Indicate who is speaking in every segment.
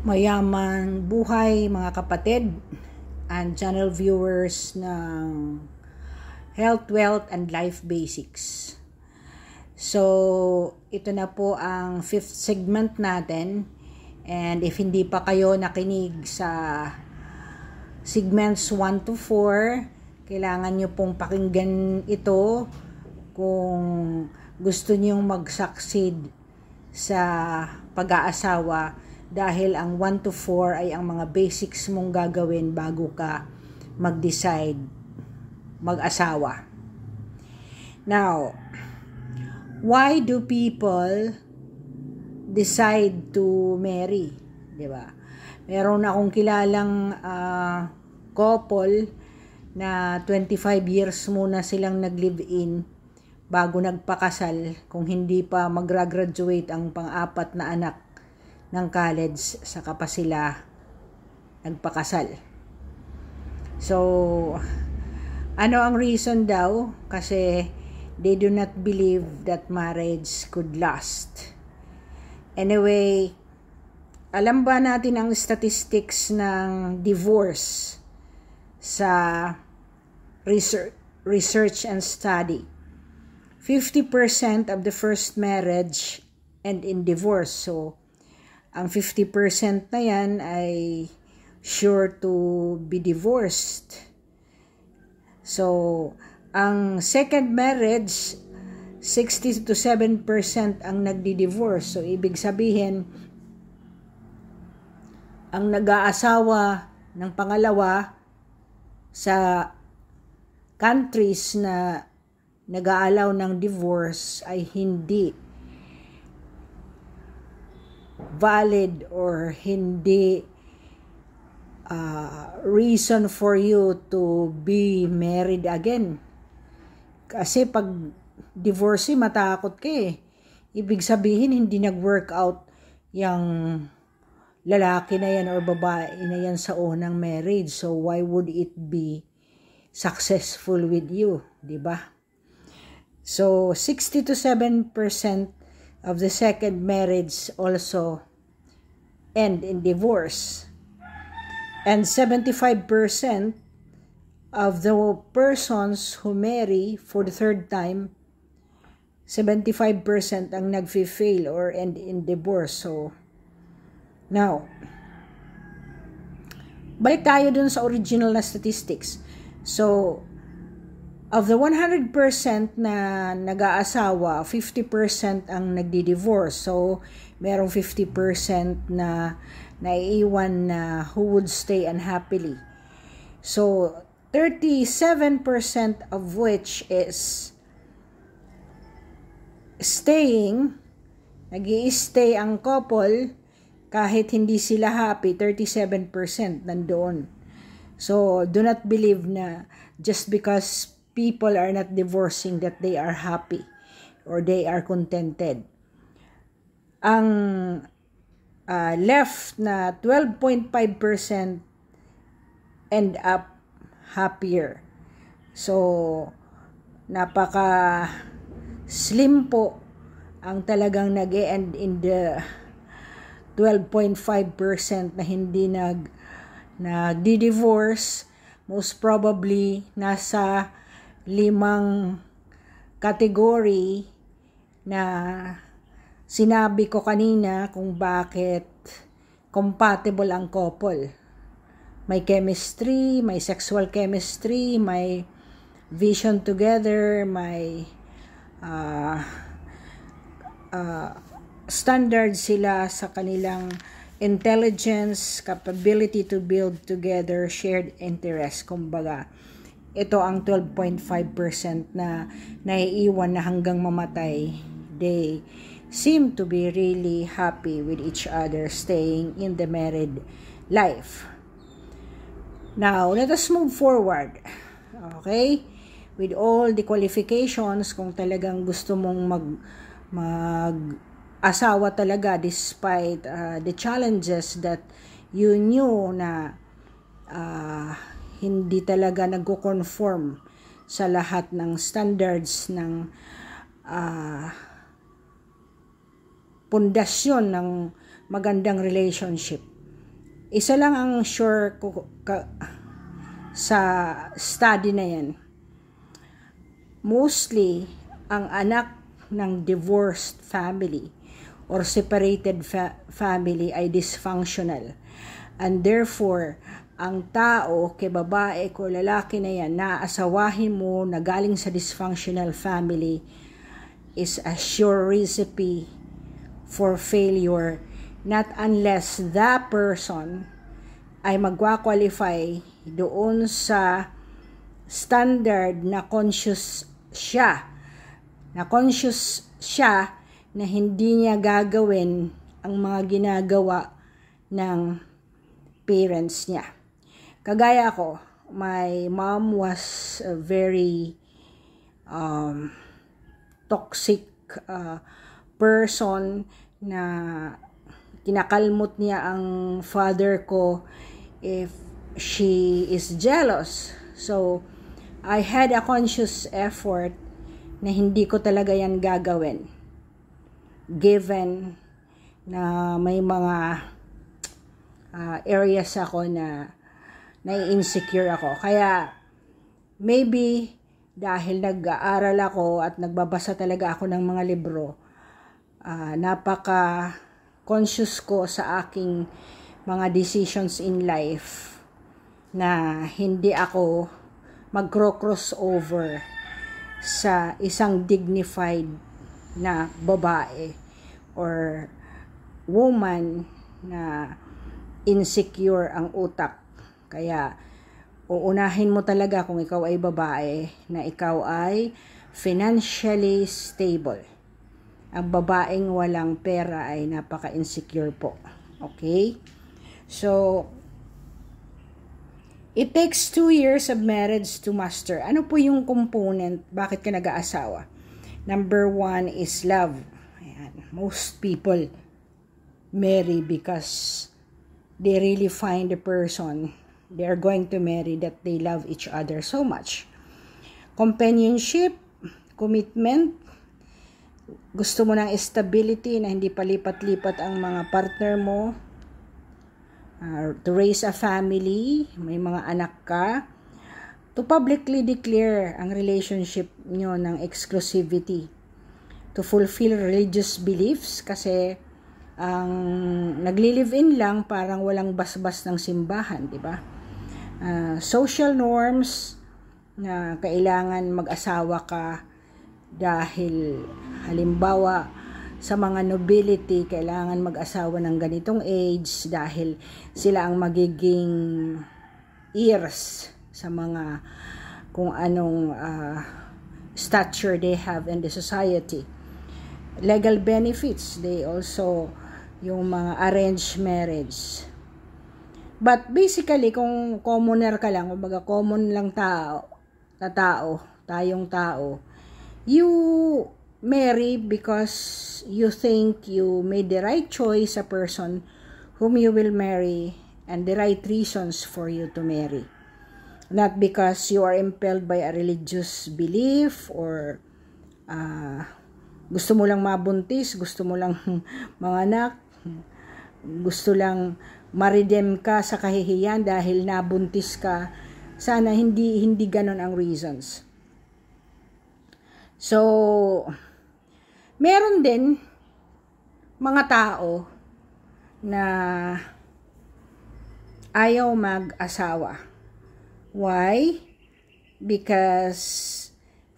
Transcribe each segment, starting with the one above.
Speaker 1: Mayamang buhay mga kapatid and channel viewers ng Health, Wealth, and Life Basics. So, ito na po ang 5th segment natin, and if hindi pa kayo nakinig sa segments 1 to 4, kailangan nyo pong pakinggan ito kung gusto nyong mag-succeed sa pag-aasawa, dahil ang 1 to 4 ay ang mga basics mong gagawin bago ka mag-decide mag-asawa. Now, why do people decide to marry? Diba? Meron akong kilalang couple na 25 years muna silang nag-live-in bago nagpakasal, kung hindi pa magra-graduate ang pang-apat na anak ng college, saka pa sila nagpakasal. So, ano ang reason daw? Kasi they do not believe that marriage could last. Anyway, alam ba natin ang statistics ng divorce sa research and study? 50% of the first marriage end in divorce. So, ang 50% na yan ay sure to be divorced. So, ang second marriage, 60 to 7% ang nagdi-divorce. So, ibig sabihin, ang nag-aasawa ng pangalawa sa countries na nag-aalaw ng divorce ay hindi valid or hindi reason for you to be married again. Kasi pag divorce, matakot ka eh. Ibig sabihin, hindi nag-work out yung lalaki na yan or babae na yan sa unang marriage. So, why would it be successful with you? Diba? So, 60 to 7% of the second marriage also end in divorce. And 75% of the persons who marry for the third time, 75% ang nag-fail or end in divorce. So, now, balik tayo dun sa original na statistics. So, of the 100% na nag-aasawa, 50% ang nagdi-divorce. So, merong 50% na naiiwan na who would stay unhappily. So, 37% of which is staying, nag-i-stay ang couple kahit hindi sila happy, 37% nandoon. So, do not believe na just because people are not divorcing that they are happy or they are contented. Ang left na 12.5% end up happier. So, napaka slim po ang talagang nag-e-end in the 12.5% na hindi nagdi-divorce. Most probably nasa 5 category na sinabi ko kanina kung bakit compatible ang couple. May chemistry, may sexual chemistry, may vision together, may standard sila sa kanilang intelligence, capability to build together, shared interest. Kumbaga, ito ang 12.5% na naiiwan na hanggang mamatay. They seem to be really happy with each other staying in the married life. Now, let us move forward. Okay? With all the qualifications, kung talagang gusto mong mag-asawa talaga despite the challenges that you knew na hindi talaga nagko-conform sa lahat ng standards ng pundasyon ng magandang relationship. Isa lang ang sure ko sa study na yan. Mostly, ang anak ng divorced family or separated family ay dysfunctional. And therefore, ang tao, kay babae ko lalaki na yan, naasawahin mo na galing sa dysfunctional family is a sure recipe for failure, not unless the person ay magwa-qualify doon sa standard na conscious siya na hindi niya gagawin ang mga ginagawa ng parents niya. Kagaya ko, my mom was a very toxic person na kinakalmot niya ang father ko if she is jealous. So, I had a conscious effort na hindi ko talaga yan gagawin. Given na may mga areas ako na nai-insecure ako. Kaya, maybe, dahil nag-aaral ako at nagbabasa talaga ako ng mga libro, napaka-conscious ko sa aking mga decisions in life na hindi ako mag-crossover sa isang dignified na babae or woman na insecure ang utak. Kaya, uunahin mo talaga kung ikaw ay babae na ikaw ay financially stable. Ang babaeng walang pera ay napaka-insecure po. Okay? So, it takes 2 years of marriage to master. Ano po yung component? Bakit ka nag-aasawa? Number 1 is love. Ayan. Most people marry because they really find the person they are going to marry that they love each other so much. Companionship, commitment, gusto mo ng stability na hindi palipat-lipat ang mga partner mo, to raise a family, may mga anak ka, to publicly declare ang relationship nyo ng exclusivity, to fulfill religious beliefs kasi ang nagli-live-in lang parang walang basbas ng simbahan, di ba? Social norms na kailangan mag-asawa ka dahil halimbawa sa mga nobility kailangan mag-asawa ng ganitong age dahil sila ang magiging heirs sa mga kung anong stature they have in the society. Legal benefits, they also yung mga arranged marriage. But basically, kung commoner ka lang, kumbaga common lang tayong tao, you marry because you think you made the right choice, a person whom you will marry, and the right reasons for you to marry. Not because you are impelled by a religious belief or gusto mo lang mabuntis, gusto mo lang manganak, gusto lang ma-redeem ka sa kahihiyan dahil nabuntis ka. Sana hindi ganon ang reasons. So, meron din mga tao na ayaw mag-asawa. Why? Because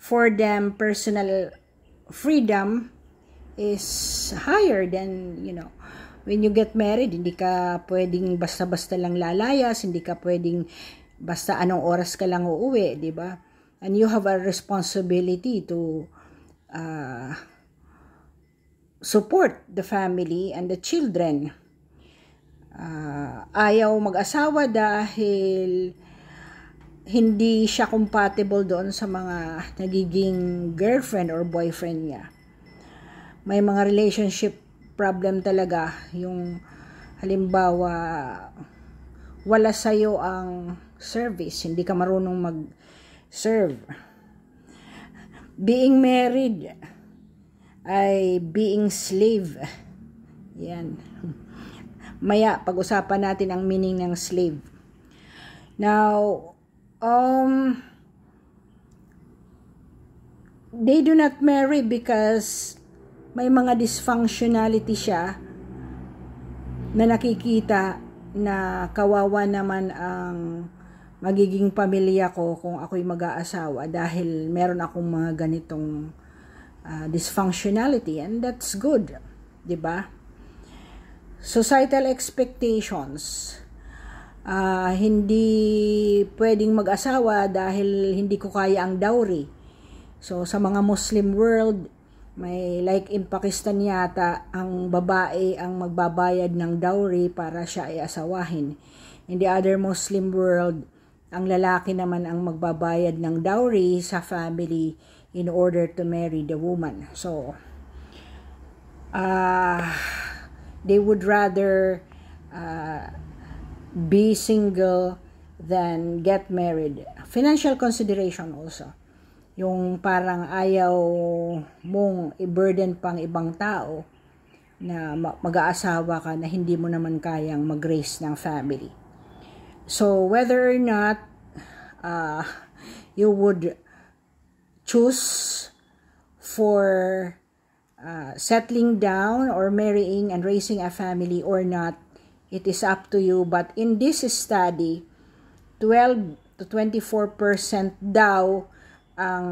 Speaker 1: for them, personal freedom is higher than, when you get married, hindi ka pwedeng basta-basta lang lalayas, hindi ka pwedeng basta anong oras ka lang uuwi, di ba? And you have a responsibility to support the family and the children. Ayaw mag-asawa dahil hindi siya compatible doon sa mga nagiging girlfriend or boyfriend niya. May mga relationship problem talaga, yung halimbawa wala sa'yo ang service, hindi ka marunong mag-serve. Being married ay being slave. Yan. Maya, pag-usapan natin ang meaning ng slave. Now, they do not marry because may mga dysfunctionality siya na nakikita na kawawa naman ang magiging pamilya ko kung ako'y mag-aasawa dahil meron akong mga ganitong dysfunctionality, and that's good, 'di ba? Societal expectations. Hindi pwedeng mag-asawa dahil hindi ko kaya ang dowry. So sa mga Muslim world, may like in Pakistan yata, ang babae ang magbabayad ng dowry para siya ay asawahin. In the other Muslim world, ang lalaki naman ang magbabayad ng dowry sa family in order to marry the woman. So, they would rather be single than get married. Financial consideration also. Yung parang ayaw mong i-burden pang ibang tao na mag-aasawa ka na hindi mo naman kayang mag-raise ng family. So, whether or not you would choose for settling down or marrying and raising a family or not, it is up to you. But in this study, 12 to 24% daw ang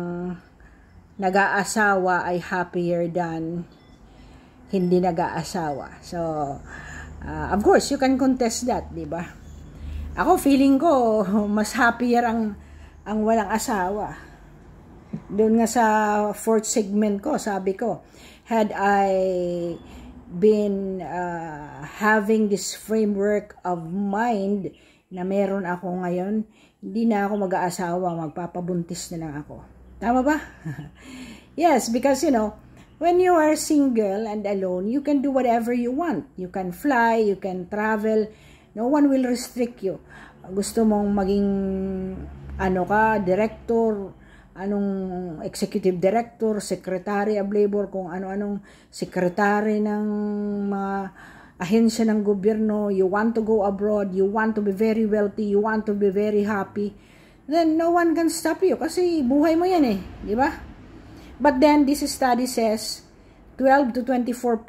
Speaker 1: nag-aasawa ay happier than hindi nag-aasawa. So, of course, you can contest that, di ba? Ako, feeling ko, mas happier ang walang asawa. Doon nga sa fourth segment ko, sabi ko, had I been having this framework of mind na meron ako ngayon, hindi na ako mag-aasawa, magpapabuntis na lang ako. Tama ba? Yes, because when you are single and alone, you can do whatever you want. You can fly, you can travel. No one will restrict you. Gusto mong maging director, anong executive director, secretary of labor, kung ano-anong secretary ng mga ahensya ng gobyerno, you want to go abroad, you want to be very wealthy, you want to be very happy, then no one can stop you kasi buhay mo yan di ba? But then this study says 12 to 24%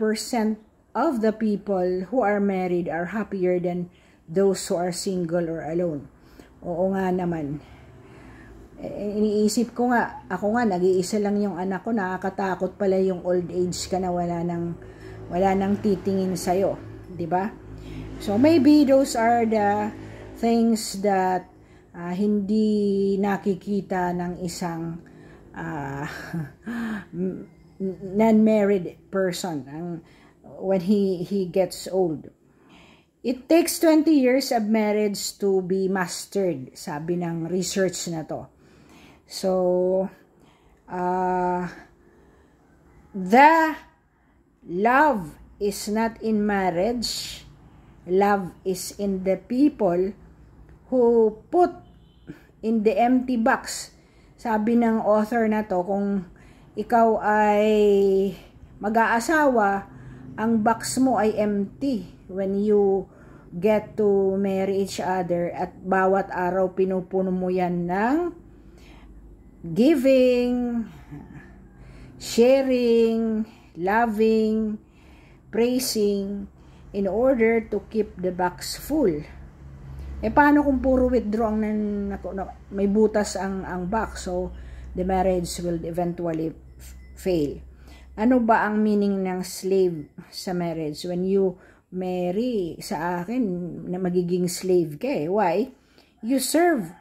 Speaker 1: of the people who are married are happier than those who are single or alone. Oo nga naman. Iniisip ko nga, ako nga, nag-iisa lang yung anak ko, nakakatakot pala yung old age ka na wala nang titingin sa'yo, di ba? So maybe those are the things that hindi nakikita ng isang non-married person when he gets old. It takes 20 years of marriage to be mastered, sabi ng research na to. So, the love is not in marriage. Love is in the people who put in the empty box. Sabi ng author na to, kung ikaw ay mag-aasawa, ang box mo ay empty when you get to marry each other, at bawat araw pinupuno mo yan ng giving, sharing, loving, praising, in order to keep the box full. Paano kung puro withdraw may butas ang box? So, the marriage will eventually fail. Ano ba ang meaning ng slave sa marriage? When you marry, sa akin, na magiging slave ka Why? You serve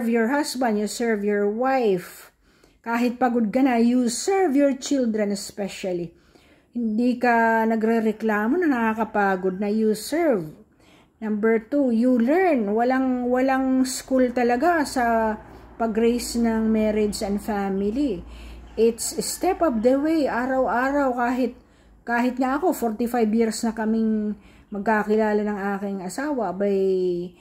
Speaker 1: your husband, you serve your wife. Kahit pagod ka na, you serve your children especially. Hindi ka nagrereklamo na nakakapagod na you serve. Number 2, you learn. Walang school talaga sa pag-raise ng marriage and family. It's a step of the way, araw-araw, kahit nga ako, 45 years na kaming magkakilala ng aking asawa, may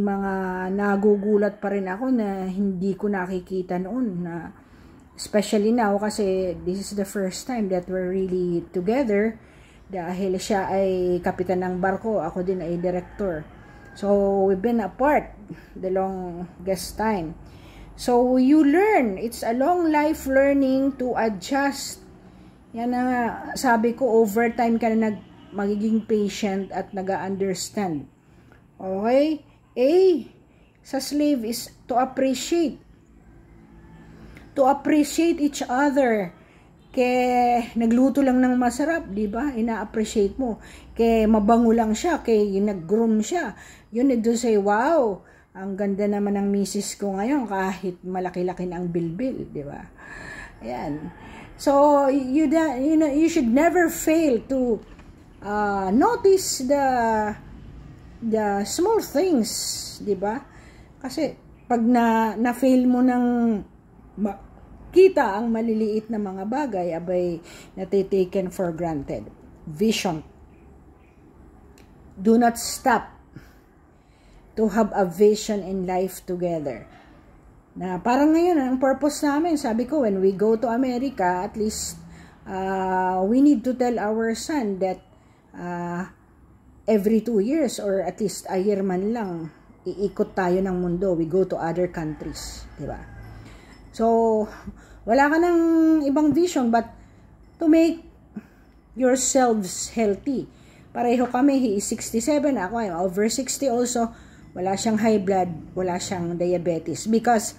Speaker 1: mga nagugulat pa rin ako na hindi ko nakikita noon, na especially now kasi this is the first time that we're really together. Dahil siya ay kapitan ng barko, ako din ay director. So, we've been apart the longest time. So, you learn. It's a long life learning to adjust. Yan na nga, sabi ko, over time ka na magiging patient at nag-understand. Okay? A, sa slave is to appreciate. To appreciate each other. Kaya nagluto lang ng masarap, di ba? Ina-appreciate mo. Kaya mabango lang siya, kaya nag-groom siya. You need to say, wow, ang ganda naman ng misis ko ngayon kahit malaki-laki na ang bilbil, di ba? Ayan. So, you should never fail to notice the small things, di ba? Kasi pag na-fail mo ng kita ang maliliit na mga bagay, abay natitaken for granted. Vision. Do not stop to have a vision in life together. Na parang ngayon, ang purpose namin, sabi ko, when we go to America, at least we need to tell our son that every 2 years or at least a year man lang, iikot tayo ng mundo. We go to other countries. Diba? So, wala ka ng ibang vision but to make yourselves healthy. Pareho kami, he is 67, ako I'm over 60 also. Wala siyang high blood, wala siyang diabetes. Because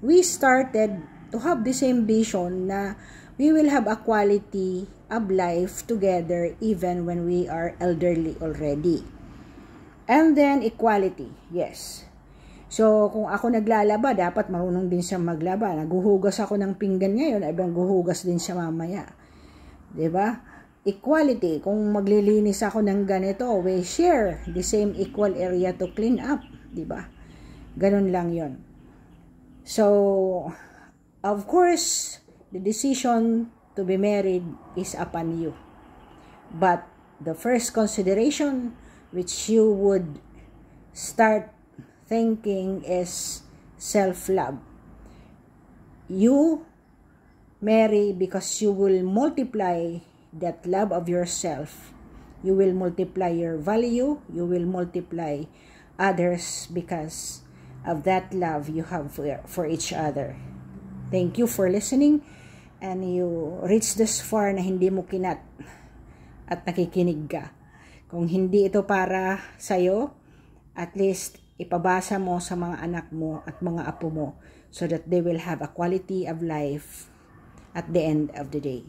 Speaker 1: we started to have the same vision na we will have a quality of life together even when we are elderly already. And then, equality. Yes. So, kung ako naglalaba, dapat marunong din siya maglaba. Naguhugas ako ng pinggan ngayon, ay guhugas din siya mamaya. Diba? Equality. Kung maglilinis ako ng ganito, we share the same equal area to clean up. Diba? Ganun lang yon. So, of course, the decision to be married is upon you. But, the first consideration which you would start thinking is self-love. You marry because you will multiply that love of yourself. You will multiply your value. You will multiply others because of that love you have for each other. Thank you for listening, and you reach this far na hindi mo kinat at nakikinig ka. Kung hindi ito para sa'yo, at least ipabasa mo sa mga anak mo at mga apo mo so that they will have a quality of life at the end of the day.